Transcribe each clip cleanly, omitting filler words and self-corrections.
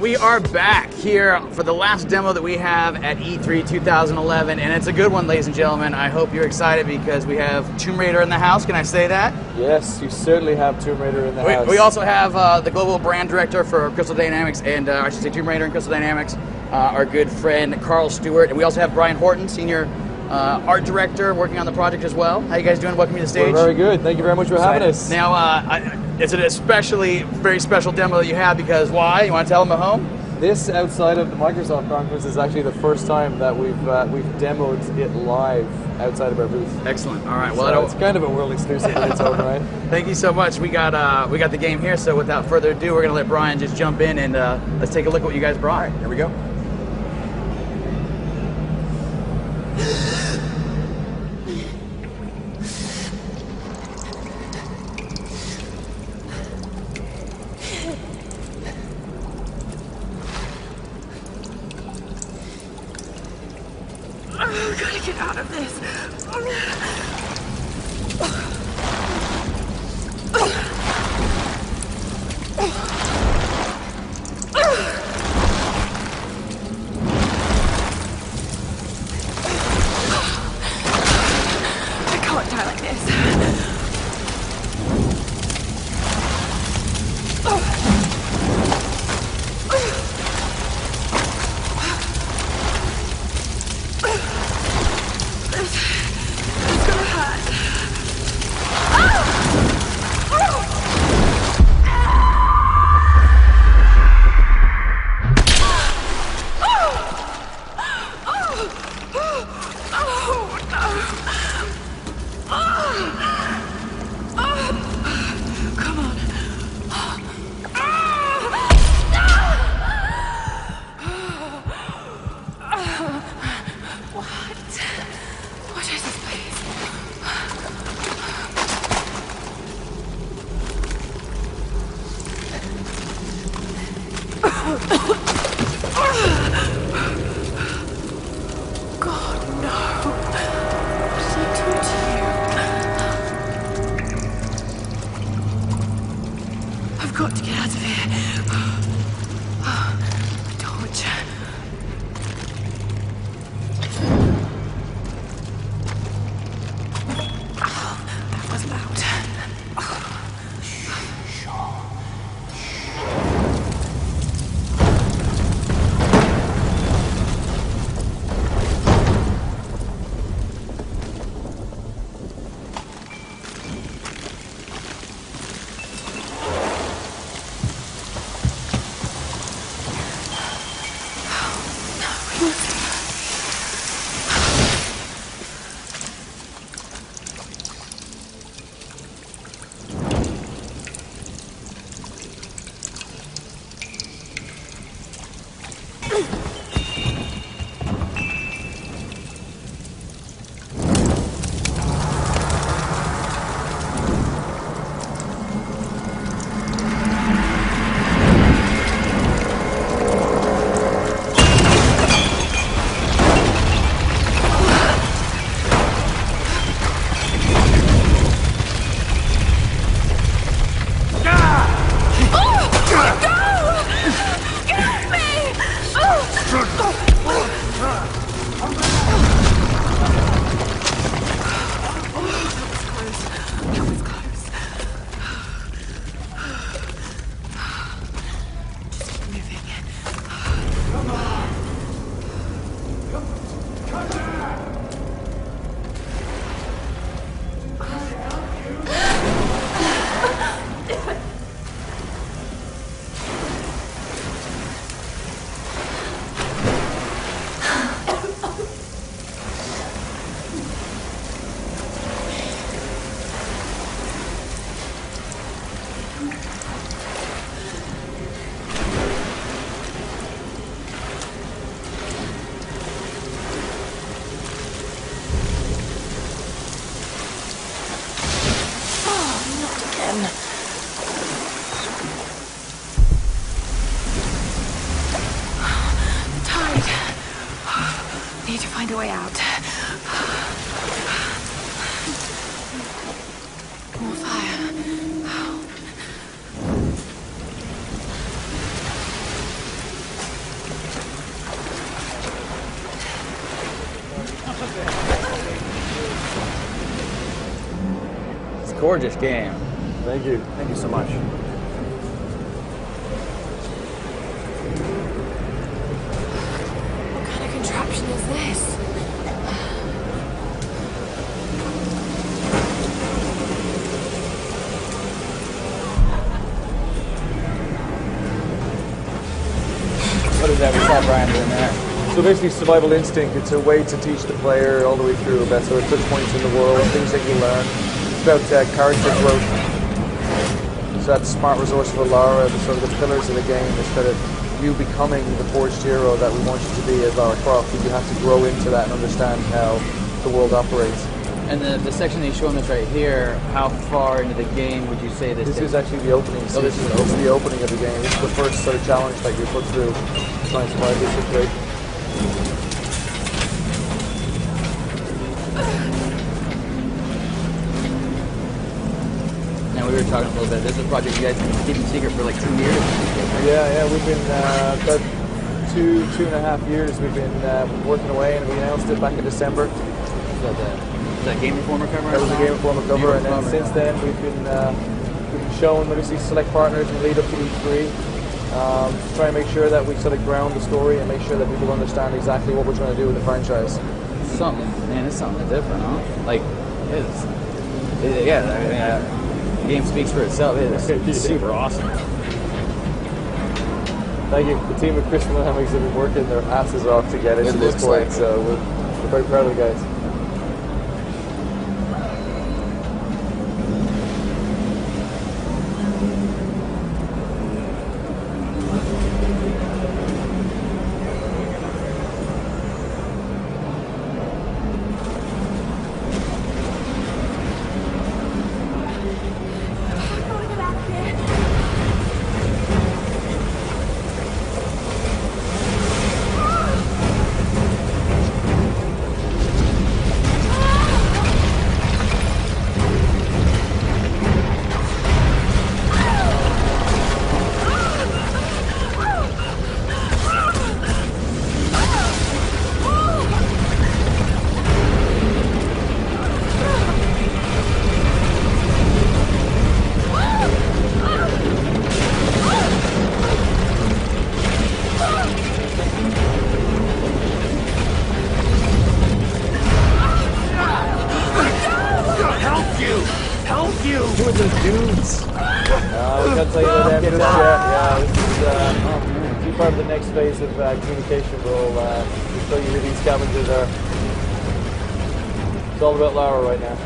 we are back here for the last demo that we have at E3 2011, and it's a good one, ladies and gentlemen. I hope you're excited because we have Tomb Raider in the house. Can I say that? Yes, you certainly have Tomb Raider in the house. We also have the global brand director for Crystal Dynamics, and I should say Tomb Raider and Crystal Dynamics, our good friend Carl Stewart, and we also have Brian Horton, senior art director, working on the project as well. How you guys doing? Welcome to the stage. We're very good. Thank you very much for having us. Now, it's an especially very special demo that you have because why? You want to tell them at home? This, outside of the Microsoft conference, is actually the first time that we've demoed it live outside of our booth. Excellent. All right. Well, so it's kind of a world exclusive in its own right. Thank you so much. We got the game here. So without further ado, we're gonna let Brian just jump in and let's take a look at what you guys brought. All right, here we go. Oh, gotta get out of this. I can't die like this. It's gonna hurt. Come on. What is this place? God, no. What did I do to you? I've got to get out of here. The torch. That was loud. Need to find a way out. More fire. gorgeous game. Thank you. Thank you so much. What kind of contraption is this? What is that? We saw Brian doing there. So basically, survival instinct. It's a way to teach the player all the way through about sort of touch points in the world, things that you learn. It's about character growth. So that's smart, resourceful Lara. The sort of the pillars of the game is kind of you becoming the forged hero that we want you to be as Lara Croft. You have to grow into that and understand how the world operates. And the section that you're showing us right here, how far into the game would you say this This is actually the opening. Oh, this is the the opening of the game. This is the first sort of challenge that you put through to try and survive this situation. Now we were talking a little bit. This is a project you guys have been keeping secret for like 2 years. Yeah, we've been about 2.5 years. We've been working away, and we announced it back in December. Is that Game Informer cover? That was the Game Informer cover, and then Informer, since then we've been shown obviously select partners and lead up to E3. To try and make sure that we sort of ground the story and make sure that people understand exactly what we're trying to do with the franchise. Something, man, it's something different, huh? Like, it's, yeah, I mean, the game speaks for itself. It's super awesome. Thank you. The team at Crystal Dynamics have been working their asses off to get it to this point, like so we're very proud of the guys. Who are those dudes? We can't tell you that just yet. Yeah, this is part of the next phase of communication. We'll show you who these scavengers are. It's all about Lara right now.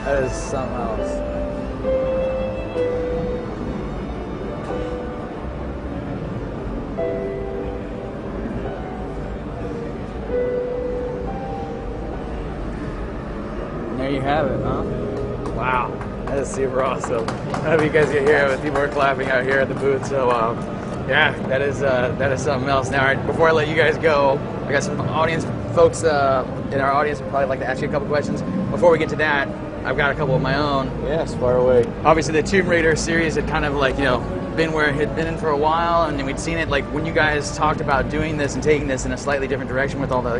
That is something else. And there you have it, huh? Wow, that is super awesome. I hope you guys get here. People are clapping out here at the booth. So, yeah, that is something else. Now, before I let you guys go, I got some audience folks in our audience would probably like to ask you a couple questions. Before we get to that, I've got a couple of my own. Yes, far away. Obviously, the Tomb Raider series had kind of like, been where it had been in for a while, and then we'd seen it like when you guys talked about doing this and taking this in a slightly different direction with all the,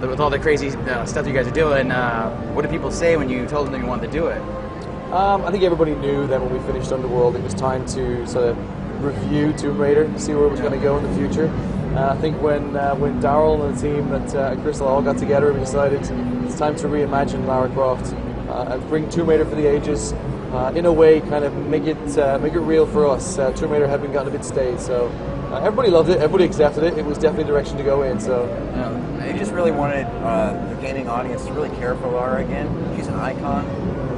with all the crazy stuff you guys are doing. What did people say when you told them that you wanted to do it? I think everybody knew that when we finished Underworld, it was time to sort of review Tomb Raider, see where it was going to go in the future. I think when Daryl and the team at Crystal all got together, we decided it's time to reimagine Lara Croft and bring Tomb Raider for the ages. In a way, kind of make it real for us. Tomb Raider had been gotten a bit stale, so Everybody loved it. Everybody accepted it. It was definitely the direction to go in. So They just really wanted the gaming audience to really care for Lara again. She's an icon.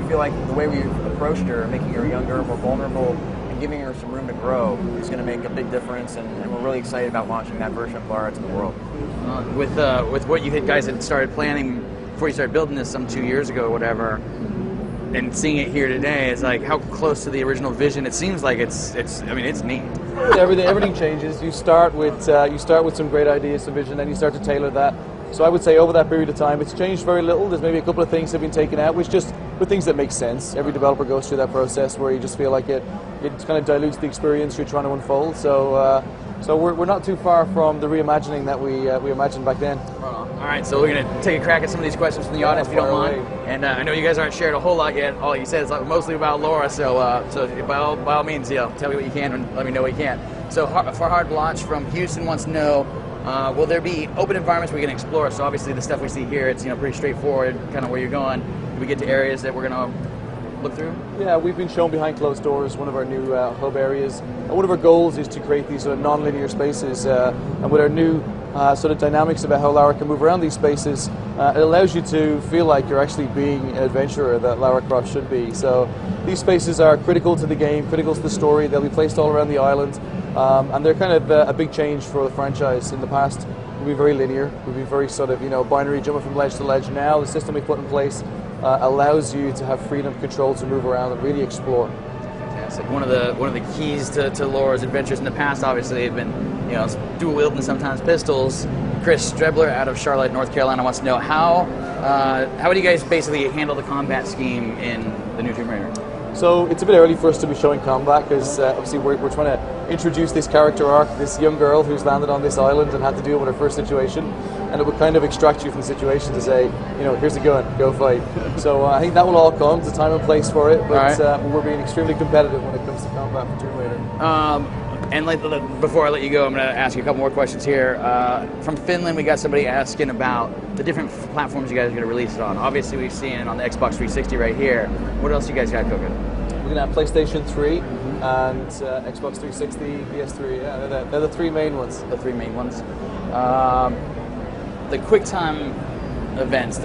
We feel like the way we approached her, making her younger, more vulnerable, and giving her some room to grow is going to make a big difference, and we're really excited about launching that version of Lara to the world. With what you guys had started planning before you started building this some 2 years ago or whatever, and seeing it here today, it's like how close to the original vision. It seems like it's neat. everything changes. You start with some great ideas, some vision, then you start to tailor that. So I would say over that period of time, it's changed very little. There's maybe a couple of things that have been taken out, which just with things that make sense. Every developer goes through that process where you just feel like it kind of dilutes the experience you're trying to unfold. So we're not too far from the reimagining that we imagined back then. All right, so we're going to take a crack at some of these questions from the audience, if you don't mind. And I know you guys aren't shared a whole lot yet. All you said is like mostly about Lara, so by all means, tell me what you can and let me know what you can't. So for Hard Launch from Houston wants to know, will there be open environments we can explore? So obviously the stuff we see here, it's pretty straightforward, kind of where you're going. Do we get to areas that we're going to look through? Yeah, we've been shown behind closed doors, one of our new hub areas. One of our goals is to create these sort of non-linear spaces, and with our new sort of dynamics about how Lara can move around these spaces, it allows you to feel like you're actually being an adventurer that Lara Croft should be. So these spaces are critical to the game, critical to the story. They'll be placed all around the island, and they're kind of a big change for the franchise. In the past, we've been very linear. We've been very sort of binary, jumping from ledge to ledge. Now the system we put in place allows you to have freedom of control to move around and really explore. Fantastic. One of the keys to Lara's adventures in the past, obviously, have been dual wielding sometimes pistols. Chris Strebler out of Charlotte, North Carolina, wants to know how do you guys basically handle the combat scheme in the new Tomb Raider? So it's a bit early for us to be showing combat because obviously we're trying to introduce this character arc, this young girl who's landed on this island and had to deal with her first situation, and it would kind of extract you from the situation to say, here's a gun, go fight. So I think that will all come. There's a time and place for it, but we're being extremely competitive when it comes to combat for Tomb Raider. And before I let you go, I'm going to ask you a couple more questions here. From Finland, we got somebody asking about the different platforms you guys are going to release it on. Obviously, we've seen it on the Xbox 360 right here. What else you guys got cooking? We're going to have PlayStation 3 and Xbox 360, PS3. Yeah, they're the three main ones. The three main ones. The QuickTime events,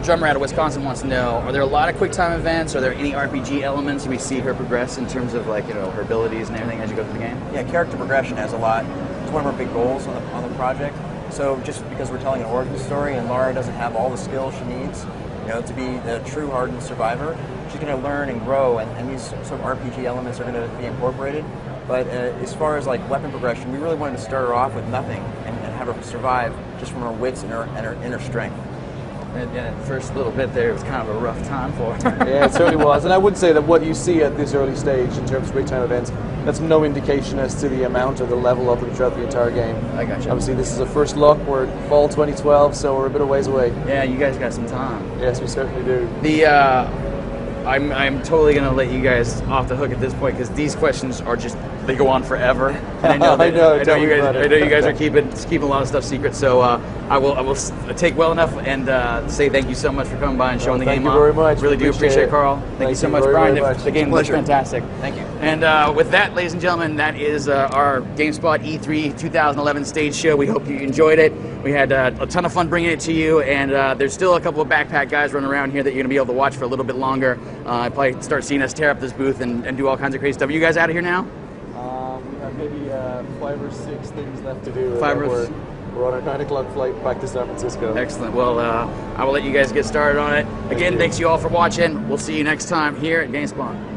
Drummer out of Wisconsin wants to know, are there a lot of QuickTime events? Are there any RPG elements we see her progress in terms of her abilities and everything as you go through the game? Yeah, character progression has a lot. It's one of our big goals on the project. So just because we're telling an origin story and Lara doesn't have all the skills she needs, to be the true hardened survivor, she's going to learn and grow, and these sort of RPG elements are going to be incorporated. But as far as weapon progression, we really wanted to start her off with nothing and have her survive just from her wits and her inner strength. And the first little bit there was kind of a rough time for her. Yeah, it certainly was. And I would say that what you see at this early stage in terms of QuickTime events, that's no indication as to the amount or the level of them throughout the entire game. I got you. Obviously, this is a first look. We're fall 2012, so we're a bit of ways away. Yeah, you guys got some time. Yes, we certainly do. I'm totally going to let you guys off the hook at this point because these questions are they go on forever. And I know you guys are keeping a lot of stuff secret. So I will take well enough and say thank you so much for coming by and showing the game off. Thank you very much. Really do appreciate it, Carl. Thank you so much, Brian. The game looks fantastic. Thank you. And with that, ladies and gentlemen, that is our GameSpot E3 2011 stage show. We hope you enjoyed it. We had a ton of fun bringing it to you, and there's still a couple of backpack guys running around here that you're going to be able to watch for a little bit longer. Probably start seeing us tear up this booth and do all kinds of crazy stuff. Are you guys out of here now? We have maybe 5 or 6 things left to do. We're on our 9 o'clock flight back to San Francisco. Excellent. Well, I will let you guys get started on it. Again, thanks you all for watching. We'll see you next time here at GameSpot.